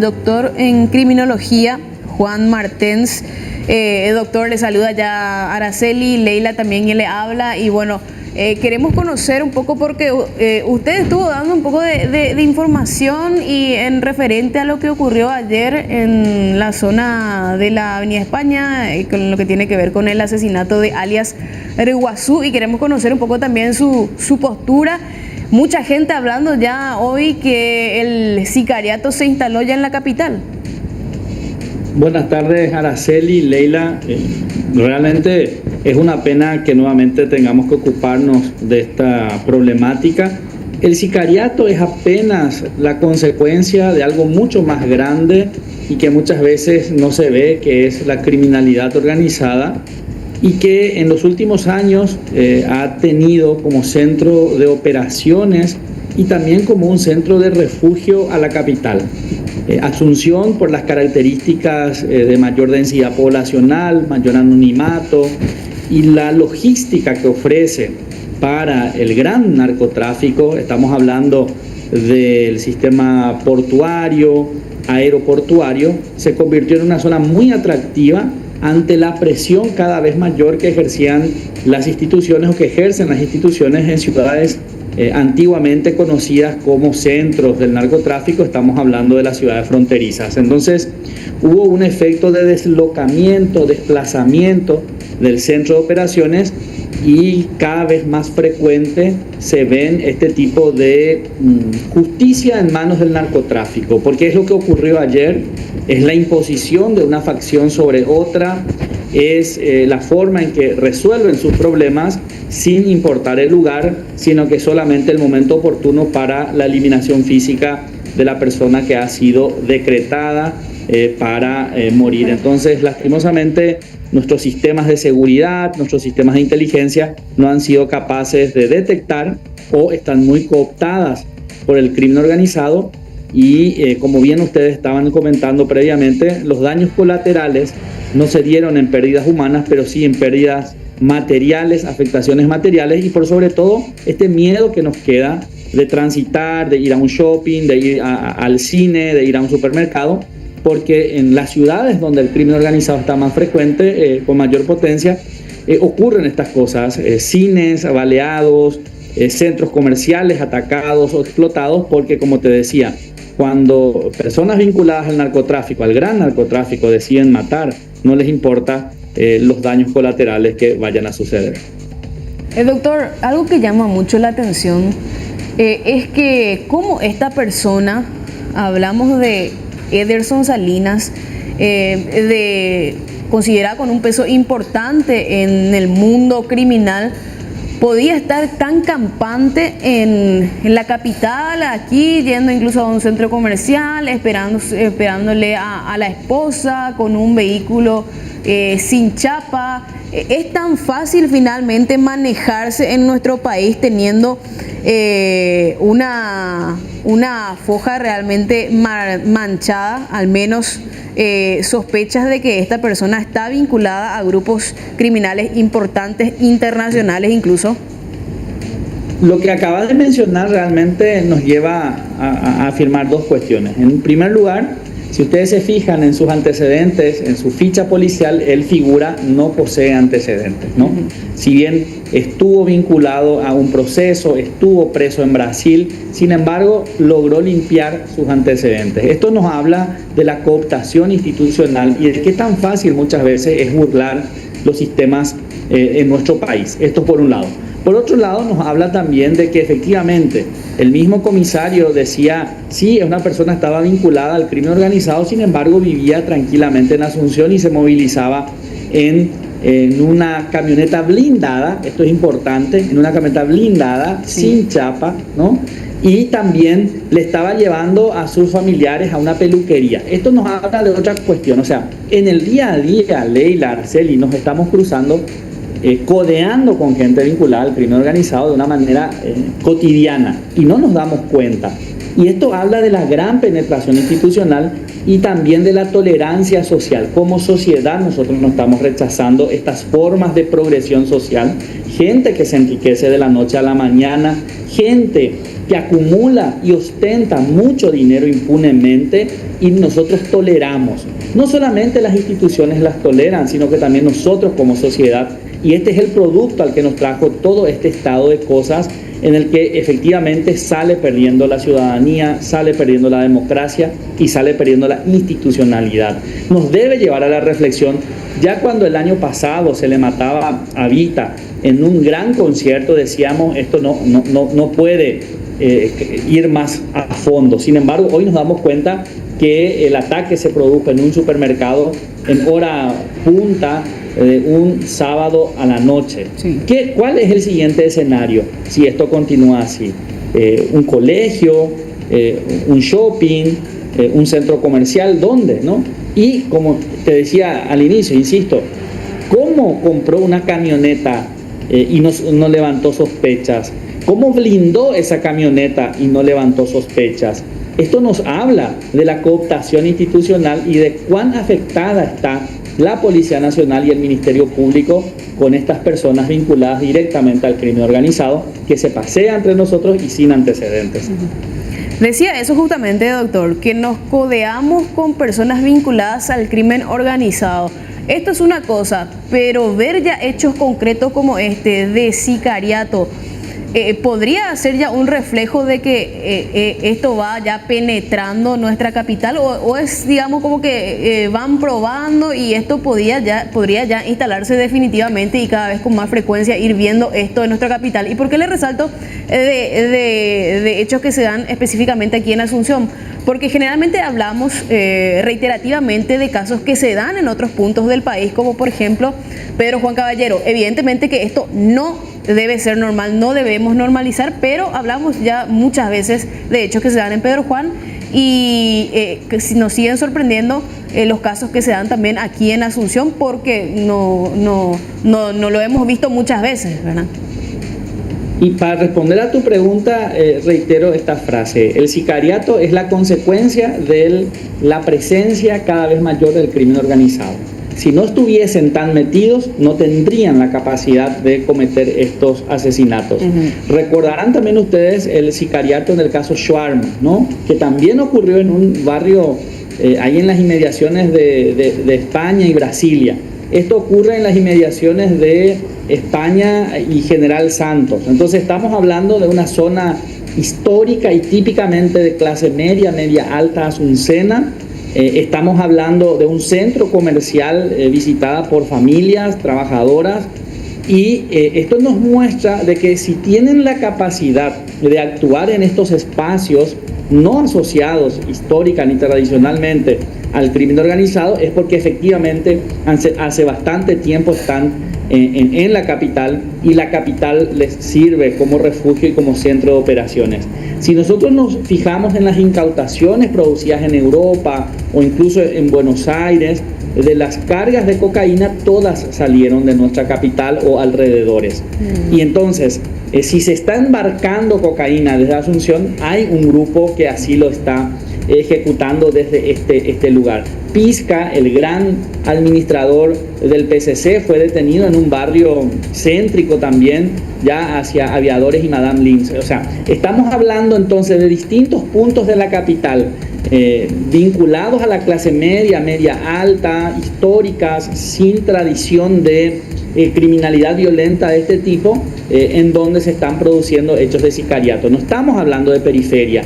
Doctor en criminología, Juan Martens. Doctor, le saluda ya Araceli, Leila también le habla y bueno, queremos conocer un poco porque usted estuvo dando un poco de información y en referente a lo que ocurrió ayer en la zona de la Avenida España, con lo que tiene que ver con el asesinato de alias Reguazú, y queremos conocer un poco también su postura. Mucha gente hablando ya hoy que el sicariato se instaló ya en la capital. Buenas tardes, Araceli, Leila. Realmente es una pena que nuevamente tengamos que ocuparnos de esta problemática. El sicariato es apenas la consecuencia de algo mucho más grande y que muchas veces no se ve, que es la criminalidad organizada, y que en los últimos años ha tenido como centro de operaciones y también como un centro de refugio a la capital. Asunción, por las características de mayor densidad poblacional, mayor anonimato y la logística que ofrece para el gran narcotráfico. Estamos hablando del sistema portuario, aeroportuario, se convirtió en una zona muy atractiva ante la presión cada vez mayor que ejercían las instituciones o que ejercen las instituciones en ciudades antiguamente conocidas como centros del narcotráfico. Estamos hablando de las ciudades fronterizas. Entonces hubo un efecto de deslocamiento, desplazamiento del centro de operaciones, y cada vez más frecuente se ven este tipo de justicia en manos del narcotráfico, porque es lo que ocurrió ayer, es la imposición de una facción sobre otra, es la forma en que resuelven sus problemas sin importar el lugar, sino que solamente el momento oportuno para la eliminación física de la persona que ha sido decretada para morir. Entonces, lastimosamente, nuestros sistemas de seguridad, nuestros sistemas de inteligencia no han sido capaces de detectar o están muy cooptadas por el crimen organizado y como bien ustedes estaban comentando previamente, los daños colaterales no se dieron en pérdidas humanas, pero sí en pérdidas materiales, afectaciones materiales, y por sobre todo este miedo que nos queda de transitar, de ir a un shopping, de ir al cine, de ir a un supermercado, porque en las ciudades donde el crimen organizado está más frecuente, con mayor potencia, ocurren estas cosas, cines baleados, centros comerciales atacados o explotados, porque como te decía, cuando personas vinculadas al narcotráfico, al gran narcotráfico, deciden matar, no les importa los daños colaterales que vayan a suceder. Doctor, algo que llama mucho la atención es que como esta persona, hablamos de Ederson Salinas, considerada con un peso importante en el mundo criminal, podía estar tan campante en la capital, aquí, yendo incluso a un centro comercial, esperándole a la esposa con un vehículo sin chapa. Es tan fácil finalmente manejarse en nuestro país teniendo una foja realmente manchada, al menos sospechas de que esta persona está vinculada a grupos criminales importantes, internacionales incluso. Lo que acabas de mencionar realmente nos lleva a afirmar dos cuestiones. En primer lugar, si ustedes se fijan en sus antecedentes, en su ficha policial, él figura, no posee antecedentes, ¿no? Si bien estuvo vinculado a un proceso, estuvo preso en Brasil, sin embargo, logró limpiar sus antecedentes. Esto nos habla de la cooptación institucional y de qué tan fácil muchas veces es burlar los sistemas en nuestro país. Esto por un lado. Por otro lado, nos habla también de que efectivamente el mismo comisario decía, sí, una persona estaba vinculada al crimen organizado, sin embargo vivía tranquilamente en Asunción y se movilizaba en una camioneta blindada, esto es importante, en una camioneta blindada, sí, sin chapa, ¿no? Y también le estaba llevando a sus familiares a una peluquería. Esto nos habla de otra cuestión, o sea, en el día a día, Leila, Araceli, nos estamos cruzando, codeando con gente vinculada al crimen organizado de una manera cotidiana y no nos damos cuenta. Y esto habla de la gran penetración institucional y también de la tolerancia social. Como sociedad nosotros no estamos rechazando estas formas de progresión social, gente que se enriquece de la noche a la mañana, gente que acumula y ostenta mucho dinero impunemente y nosotros toleramos. No solamente las instituciones las toleran, sino que también nosotros como sociedad, y este es el producto al que nos trajo todo este estado de cosas en el que efectivamente sale perdiendo la ciudadanía, sale perdiendo la democracia y sale perdiendo la institucionalidad. Nos debe llevar a la reflexión. Ya cuando el año pasado se le mataba a Vita en un gran concierto, decíamos esto no puede ir más a fondo. Sin embargo, hoy nos damos cuenta que el ataque se produjo en un supermercado en hora punta, un sábado a la noche. Sí. ¿Cuál es el siguiente escenario si esto continúa así? Un colegio, un shopping, un centro comercial, ¿dónde? ¿No? Y como te decía al inicio, insisto, ¿cómo compró una camioneta y no levantó sospechas? ¿Cómo blindó esa camioneta y no levantó sospechas? Esto nos habla de la cooptación institucional y de cuán afectada está la Policía Nacional y el Ministerio Público con estas personas vinculadas directamente al crimen organizado que se pasea entre nosotros y sin antecedentes. Decía eso justamente, doctor, que nos codeamos con personas vinculadas al crimen organizado. Esto es una cosa, pero ver ya hechos concretos como este de sicariato, ¿podría ser ya un reflejo de que esto va ya penetrando nuestra capital o es, digamos, como que van probando y esto podría ya instalarse definitivamente y cada vez con más frecuencia ir viendo esto en nuestra capital? ¿Y por qué le resalto de hechos que se dan específicamente aquí en Asunción? Porque generalmente hablamos reiterativamente de casos que se dan en otros puntos del país, como por ejemplo Pedro Juan Caballero. Evidentemente que esto no debe ser normal, no debemos normalizar, pero hablamos ya muchas veces de hechos que se dan en Pedro Juan y que nos siguen sorprendiendo los casos que se dan también aquí en Asunción, porque no lo hemos visto muchas veces, ¿verdad? Y para responder a tu pregunta, reitero esta frase: el sicariato es la consecuencia de la presencia cada vez mayor del crimen organizado. Si no estuviesen tan metidos, no tendrían la capacidad de cometer estos asesinatos. Recordarán también ustedes el sicariato en el caso Schwarm, ¿no? Que también ocurrió en un barrio ahí en las inmediaciones de España y Brasilia. Esto ocurre en las inmediaciones de España y General Santos. Entonces estamos hablando de una zona histórica y típicamente de clase media, media alta asuncena. Estamos hablando de un centro comercial visitada por familias trabajadoras y esto nos muestra de que si tienen la capacidad de actuar en estos espacios no asociados histórica ni tradicionalmente al crimen organizado, es porque efectivamente hace bastante tiempo están en la capital y la capital les sirve como refugio y como centro de operaciones. Si nosotros nos fijamos en las incautaciones producidas en Europa o incluso en Buenos Aires, de las cargas de cocaína, todas salieron de nuestra capital o alrededores. Y entonces, si se está embarcando cocaína desde Asunción, hay un grupo que así lo está ejecutando desde este lugar. Pisca, el gran administrador del PCC, fue detenido en un barrio céntrico también, ya hacia Aviadores y Madame Lins. O sea, estamos hablando entonces de distintos puntos de la capital, vinculados a la clase media, media alta, históricas, sin tradición de criminalidad violenta de este tipo, en donde se están produciendo hechos de sicariato. No estamos hablando de periferia.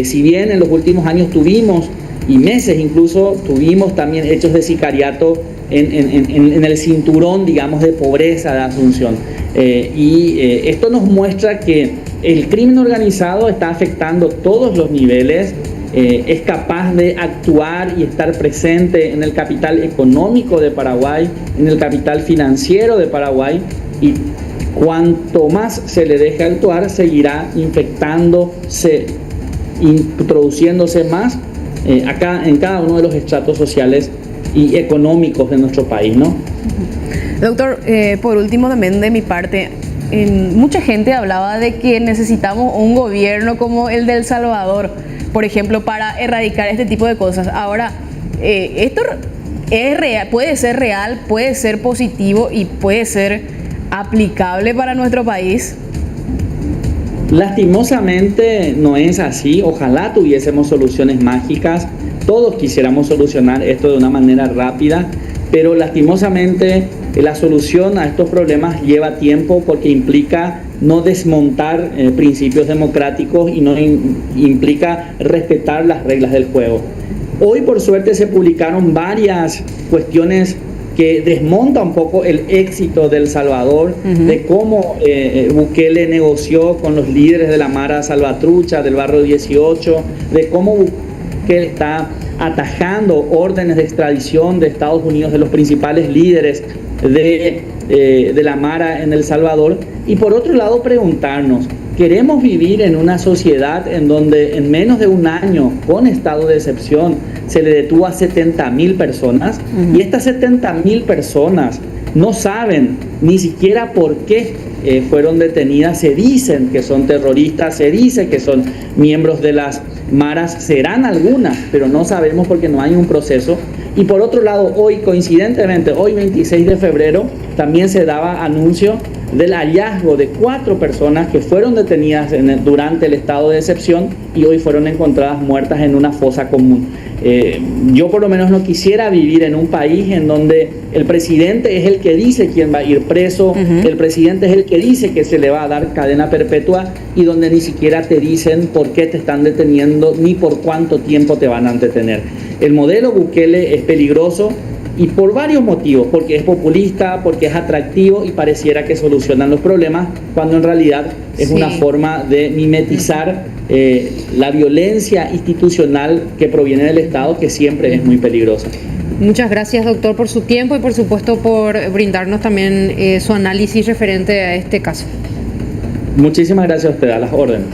Si bien en los últimos años tuvimos, y meses incluso, tuvimos también hechos de sicariato en el cinturón, digamos, de pobreza de Asunción. Esto nos muestra que el crimen organizado está afectando todos los niveles, es capaz de actuar y estar presente en el capital económico de Paraguay, en el capital financiero de Paraguay, y cuanto más se le deje actuar, seguirá infectándose, introduciéndose más acá en cada uno de los estratos sociales y económicos de nuestro país, ¿no? Doctor, por último también de mi parte, mucha gente hablaba de que necesitamos un gobierno como el de El Salvador, por ejemplo, para erradicar este tipo de cosas. Ahora, esto es real, puede ser real, puede ser positivo y puede ser aplicable para nuestro país. Lastimosamente no es así. Ojalá tuviésemos soluciones mágicas. Todos quisiéramos solucionar esto de una manera rápida, pero lastimosamente la solución a estos problemas lleva tiempo porque implica no desmontar principios democráticos y no implica respetar las reglas del juego. Hoy, por suerte, se publicaron varias cuestiones que desmonta un poco el éxito de El Salvador, de cómo Bukele negoció con los líderes de la Mara Salvatrucha, del barrio 18, de cómo Bukele está atajando órdenes de extradición de Estados Unidos de los principales líderes de la Mara en El Salvador. Y por otro lado, preguntarnos, ¿queremos vivir en una sociedad en donde en menos de un año, con estado de excepción, se le detuvo a 70.000 personas? Y estas 70.000 personas no saben ni siquiera por qué fueron detenidas. Se dicen que son terroristas, se dice que son miembros de las maras, serán algunas, pero no sabemos porque no hay un proceso. Y por otro lado, hoy, coincidentemente, hoy 26 de febrero, también se daba anuncio del hallazgo de 4 personas que fueron detenidas durante el estado de excepción y hoy fueron encontradas muertas en una fosa común. Yo por lo menos no quisiera vivir en un país en donde el presidente es el que dice quién va a ir preso, el presidente es el que dice que se le va a dar cadena perpetua y donde ni siquiera te dicen por qué te están deteniendo ni por cuánto tiempo te van a detener. El modelo Bukele es peligroso y por varios motivos, porque es populista, porque es atractivo y pareciera que solucionan los problemas, cuando en realidad es una forma de mimetizar la violencia institucional que proviene del Estado, que siempre es muy peligrosa. Muchas gracias, doctor, por su tiempo y por supuesto por brindarnos también su análisis referente a este caso. Muchísimas gracias a usted, a las órdenes.